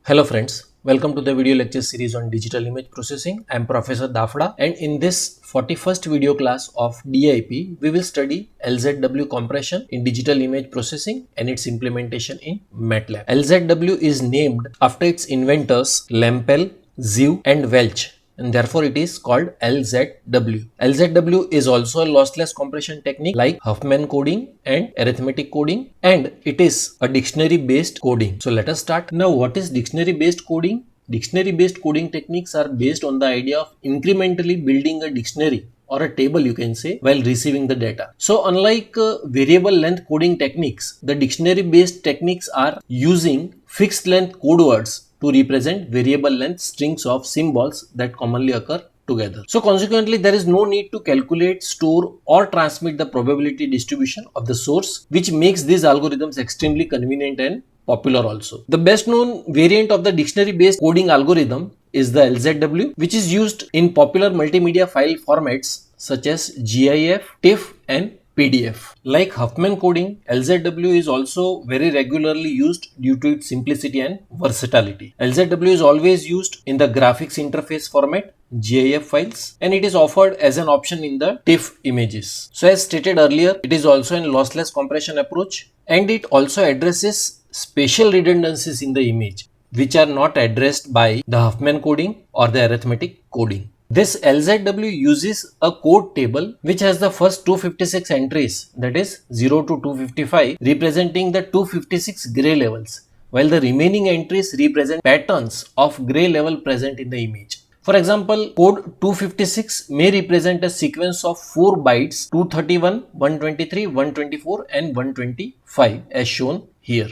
Hello friends, welcome to the video lecture series on digital image processing. I am Professor Dafda, and in this 41st video class of DIP, we will study LZW compression in digital image processing and its implementation in MATLAB. LZW is named after its inventors Lempel, Zew and Welch, and therefore it is called LZW. LZW is also a lossless compression technique like Huffman coding and arithmetic coding, and it is a dictionary based coding. So let us start. Now, what is dictionary based coding? Dictionary based coding techniques are based on the idea of incrementally building a dictionary or a table, you can say, while receiving the data. So unlike variable length coding techniques, the dictionary based techniques are using fixed length code words to represent variable length strings of symbols that commonly occur together. So consequently, there is no need to calculate, store or transmit the probability distribution of the source, which makes these algorithms extremely convenient and popular also. The best known variant of the dictionary based coding algorithm is the LZW, which is used in popular multimedia file formats such as GIF, TIFF and PDF. Like Huffman coding, LZW is also very regularly used due to its simplicity and versatility. LZW is always used in the graphics interface format, GIF files, and it is offered as an option in the TIFF images. So as stated earlier, it is also a lossless compression approach, and it also addresses spatial redundancies in the image, which are not addressed by the Huffman coding or the arithmetic coding. This LZW uses a code table which has the first 256 entries, that is 0 to 255, representing the 256 gray levels, while the remaining entries represent patterns of gray level present in the image. For example, code 256 may represent a sequence of 4 bytes 231, 123, 124 and 125 as shown here.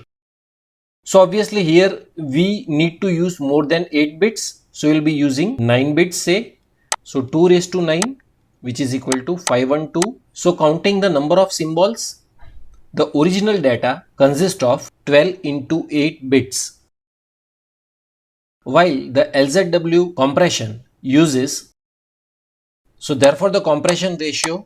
So obviously here we need to use more than 8 bits. So we will be using 9 bits say. So 2 raised to 9, which is equal to 512. So counting the number of symbols, the original data consists of 12 into 8 bits, while the LZW compression uses, so therefore the compression ratio,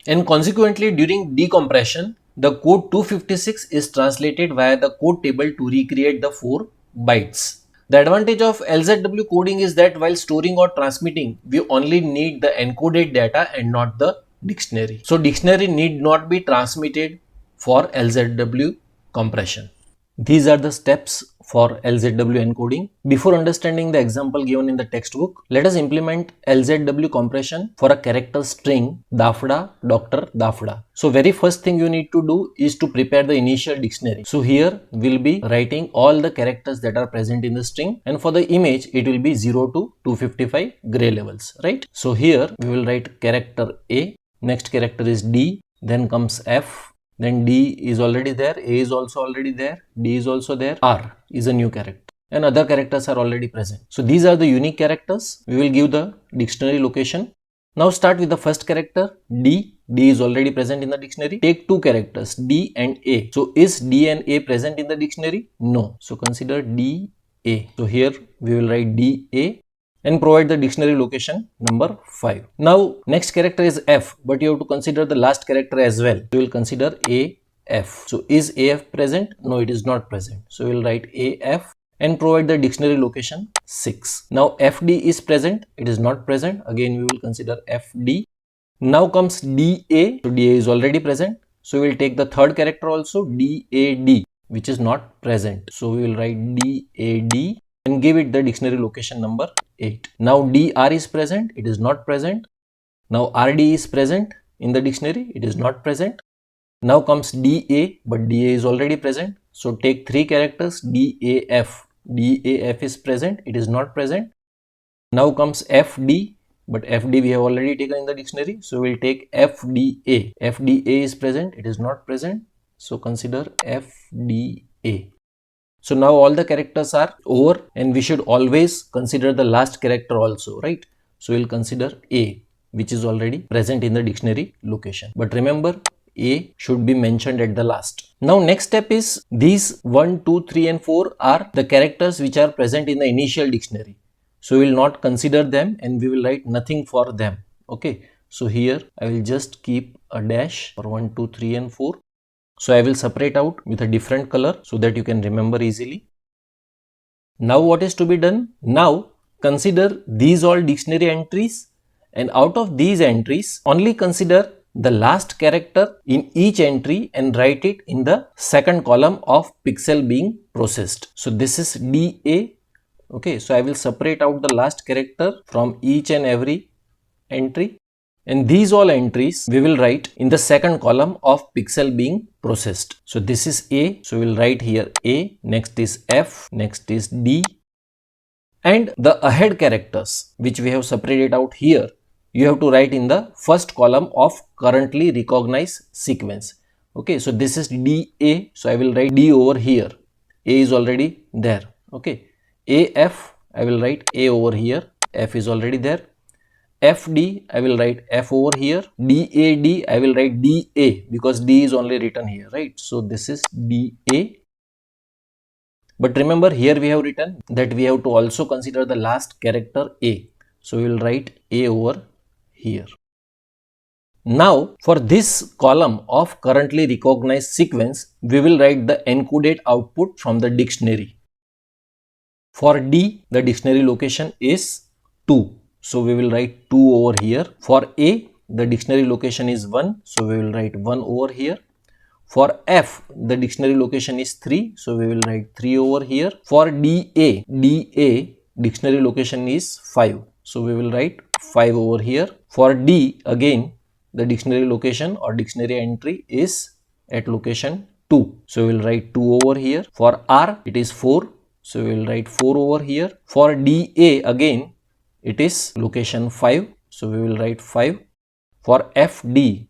and consequently during decompression, the code 256 is translated via the code table to recreate the 4 bytes. The advantage of LZW coding is that while storing or transmitting, we only need the encoded data and not the dictionary. So dictionary need not be transmitted for LZW compression. These are the steps for LZW encoding. Before understanding the example given in the textbook, let us implement LZW compression for a character string Dafda, Dr. Dafda. So very first thing you need to do is to prepare the initial dictionary. So here we'll be writing all the characters that are present in the string, and for the image it will be 0 to 255 gray levels, right? So here we will write character A, next character is D, then comes F, then D is already there, A is also already there, D is also there, R is a new character, and other characters are already present. So these are the unique characters. We will give the dictionary location. Now start with the first character D. D is already present in the dictionary. Take two characters D and A. So is D and A present in the dictionary? No. So consider D, A. So here we will write D, A, and provide the dictionary location number 5. Now next character is F, but you have to consider the last character as well. We will consider AF. So is AF present? No, it is not present. So we will write AF and provide the dictionary location 6. Now FD is present, it is not present. Again we will consider FD. Now comes DA. So DA is already present. So we will take the third character also, DAD, which is not present. So we will write DAD and give it the dictionary location number 8. Now DR is present, it is not present. Now RD is present in the dictionary, it is not present. Now comes DA, but DA is already present. So take three characters DAF. DAF is present, it is not present. Now comes FD, but FD we have already taken in the dictionary. So we will take FDA. FDA is present, it is not present. So consider FDA. So now all the characters are over, and we should always consider the last character also, right? So we'll consider A, which is already present in the dictionary location. But remember, A should be mentioned at the last. Now next step is these 1, 2, 3 and 4 are the characters which are present in the initial dictionary. So we will not consider them and we will write nothing for them. Okay. So here I will just keep a dash for 1, 2, 3 and 4. So I will separate out with a different color so that you can remember easily. Now what is to be done? Now consider these all dictionary entries, and out of these entries only consider the last character in each entry and write it in the second column of pixel being processed. So this is DA. Okay, so I will separate out the last character from each and every entry, and these all entries we will write in the second column of pixel being processed. So this is A, so we will write here A, next is F, next is D, and the ahead characters which we have separated out here, you have to write in the first column of currently recognized sequence. Okay, so this is DA, so I will write D over here. A is already there. Okay, AF, I will write A over here. F is already there. FD, I will write F over here. DAD, I will write DA because D is only written here, right? So this is DA. But remember, here we have written that we have to also consider the last character A. So we will write A over here. Now for this column of currently recognized sequence, we will write the encoded output from the dictionary. For D, the dictionary location is 2. So we will write 2 over here. For A, the dictionary location is 1. So we will write 1 over here. For F, the dictionary location is 3. So we will write 3 over here. For DA, dictionary location is 5. So we will write 5 over here. For D, again, the dictionary location or dictionary entry is at location 2. So we will write 2 over here. For R, it is 4. So we will write 4 over here. For DA, again, it is location 5. So we will write 5. For FD,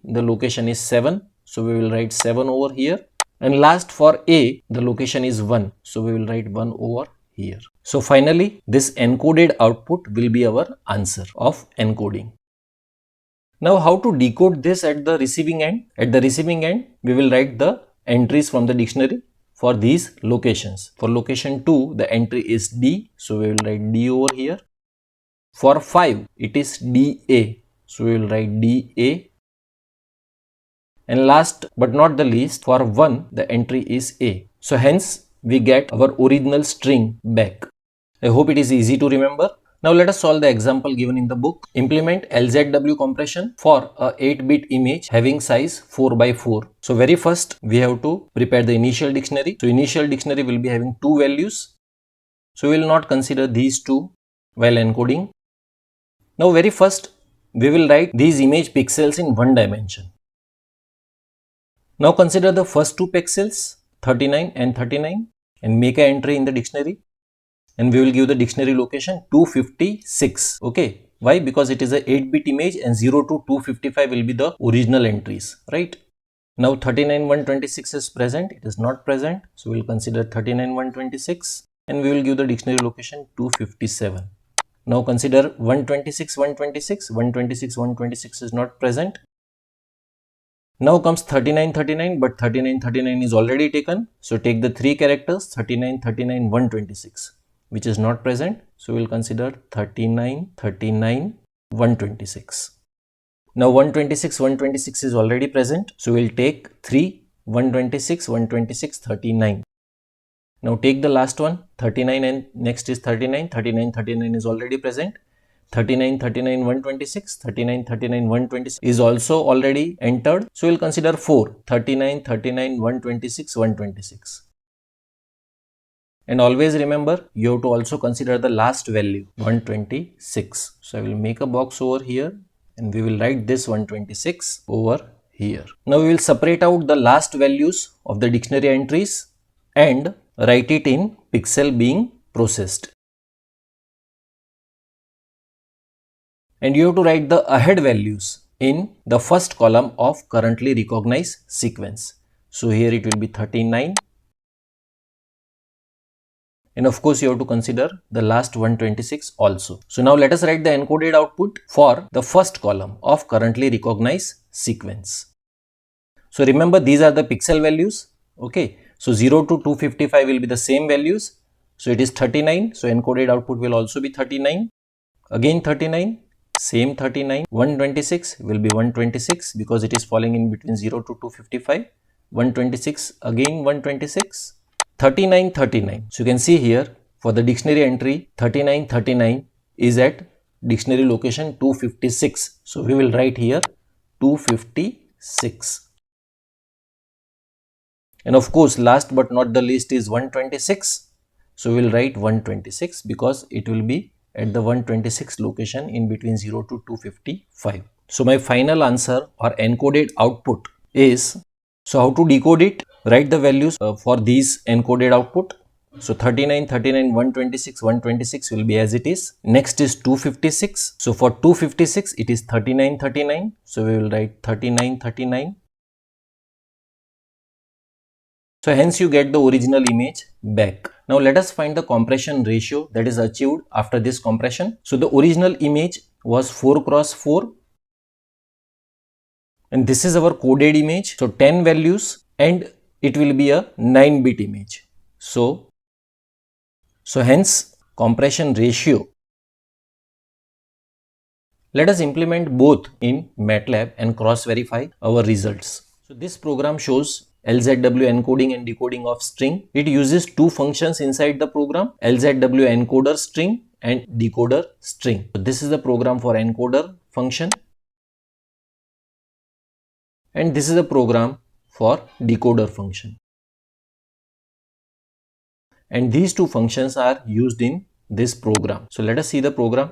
the location is 7. So we will write 7 over here. And last for A, the location is 1. So we will write 1 over here. So finally, this encoded output will be our answer of encoding. Now how to decode this at the receiving end? At the receiving end, we will write the entries from the dictionary for these locations. For location 2, the entry is D. So we will write D over here. For 5, it is DA. So we will write DA. And last but not the least, for 1, the entry is A. So hence, we get our original string back. I hope it is easy to remember. Now let us solve the example given in the book. Implement LZW compression for a 8-bit image having size 4 by 4. So very first, we have to prepare the initial dictionary. So initial dictionary will be having 2 values. So we will not consider these 2 while encoding. Now very first, we will write these image pixels in 1 dimension. Now consider the first 2 pixels, 39 and 39, and make an entry in the dictionary. And we will give the dictionary location 256. Okay, why? Because it is a 8-bit image and 0 to 255 will be the original entries, right? Now 39 126 is present, it is not present, so we will consider 39 126 and we will give the dictionary location 257. Now consider 126 126, 126 126 is not present. Now comes 39 39, but 39 39 is already taken, so take the 3 characters 39 39 126. Which is not present, so we will consider 39 39 126. Now 126 126 is already present, so we will take 3 126 126 39. Now take the last one 39 and next is 39 39 39 is already present. 39 39 126 39 39 126 is also already entered, so we will consider 4 39 39 126 126. And always remember, you have to also consider the last value 126. So I will make a box over here and we will write this 126 over here. Now we will separate out the last values of the dictionary entries and write it in pixel being processed. And you have to write the ahead values in the first column of currently recognized sequence. So here it will be 39. And of course, you have to consider the last 126 also. So now let us write the encoded output for the first column of currently recognized sequence. So remember, these are the pixel values. Okay. So 0 to 255 will be the same values. So it is 39. So encoded output will also be 39. Again 39. Same 39. 126 will be 126 because it is falling in between 0 to 255. 126 again 126. 3939. So you can see here for the dictionary entry 3939 is at dictionary location 256. So we will write here 256. And of course, last but not the least is 126. So we will write 126 because it will be at the 126 location in between 0 to 255. So my final answer or encoded output is, so how to decode it? Write the values for these encoded output. So 39, 39, 126, 126 will be as it is. Next is 256. So for 256, it is 39, 39. So we will write 39, 39. So hence you get the original image back. Now let us find the compression ratio that is achieved after this compression. So the original image was 4 cross 4. And this is our coded image. So 10 values and it will be a 9-bit image. So hence compression ratio. Let us implement both in MATLAB and cross-verify our results. So this program shows LZW encoding and decoding of string. It uses two functions inside the program, LZW encoder string and decoder string. So this is the program for encoder function and this is the program for decoder function. And these two functions are used in this program. So let us see the program.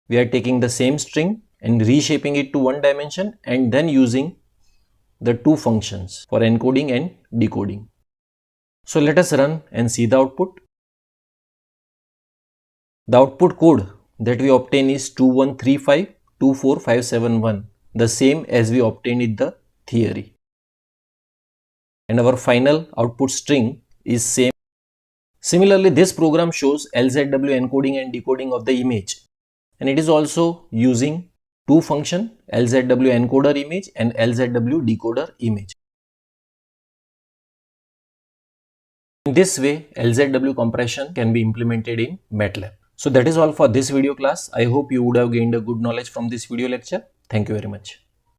We are taking the same string and reshaping it to one dimension and then using the two functions for encoding and decoding. So let us run and see the output. The output code that we obtain is 213524571, the same as we obtained in the theory. And our final output string is same. Similarly, this program shows LZW encoding and decoding of the image. And it is also using two functions, LZW encoder image and LZW decoder image. In this way, LZW compression can be implemented in MATLAB. So that is all for this video class. I hope you would have gained a good knowledge from this video lecture. Thank you very much.